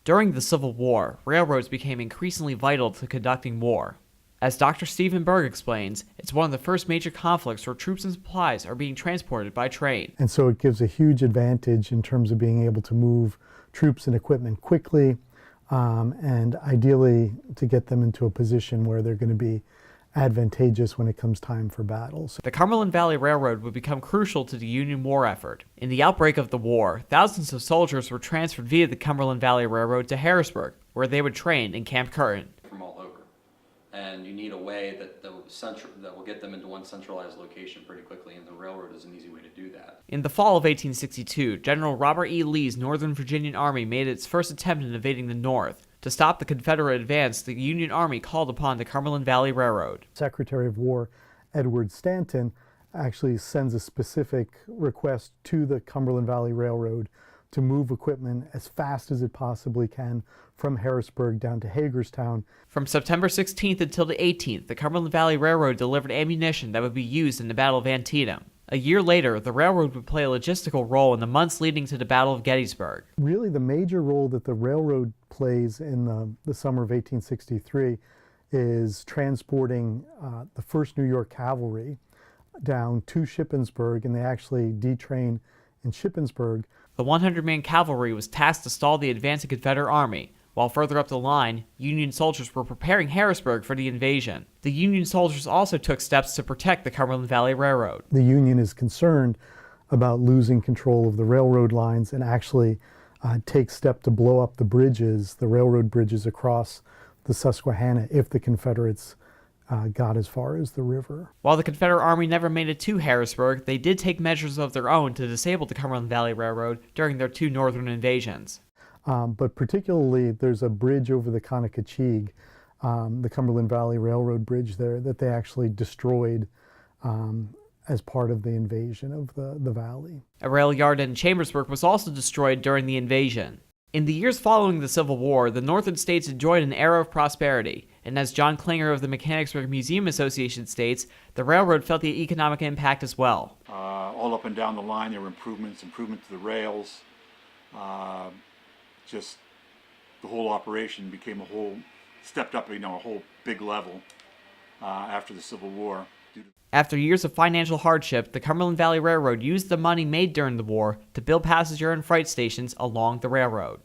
During the Civil War, railroads became increasingly vital to conducting war. As Dr. Stephen Berg explains, it's one of the first major conflicts where troops and supplies are being transported by train. And so it gives a huge advantage in terms of being able to move troops and equipment quickly, and ideally to get them into a position where they're going to be advantageous when it comes time for battles. The Cumberland Valley Railroad would become crucial to the Union war effort. In the outbreak of the war, thousands of soldiers were transferred via the Cumberland Valley Railroad to Harrisburg, where they would train in Camp Curtin. From all over, and you need a way that will get them into one centralized location pretty quickly, and the railroad is an easy way to do that. In the fall of 1862, General Robert E. Lee's Northern Virginian Army made its first attempt in invading the North. To stop the Confederate advance, the Union Army called upon the Cumberland Valley Railroad. Secretary of War Edward Stanton actually sends a specific request to the Cumberland Valley Railroad to move equipment as fast as it possibly can from Harrisburg down to Hagerstown. From September 16th until the 18th, the Cumberland Valley Railroad delivered ammunition that would be used in the Battle of Antietam. A year later, the railroad would play a logistical role in the months leading to the Battle of Gettysburg. Really, the major role that the railroad plays in the summer of 1863 is transporting the 1st New York Cavalry down to Shippensburg, and they actually detrain in Shippensburg. The 100-man cavalry was tasked to stall the advancing Confederate army, while further up the line, Union soldiers were preparing Harrisburg for the invasion. The Union soldiers also took steps to protect the Cumberland Valley Railroad. The Union is concerned about losing control of the railroad lines and actually take steps to blow up the bridges, the railroad bridges across the Susquehanna, if the Confederates got as far as the river. While the Confederate Army never made it to Harrisburg, they did take measures of their own to disable the Cumberland Valley Railroad during their 2 northern invasions. But particularly, there's a bridge over the Conococheague, the Cumberland Valley Railroad bridge there, that they actually destroyed as part of the invasion of the valley. A rail yard in Chambersburg was also destroyed during the invasion. In the years following the Civil War, the Northern states enjoyed an era of prosperity, and as John Klinger of the Mechanicsburg Museum Association states, the railroad felt the economic impact as well. All up and down the line, there were improvement to the rails. Just the whole operation became stepped up, a whole big level after the Civil War. After years of financial hardship, the Cumberland Valley Railroad used the money made during the war to build passenger and freight stations along the railroad.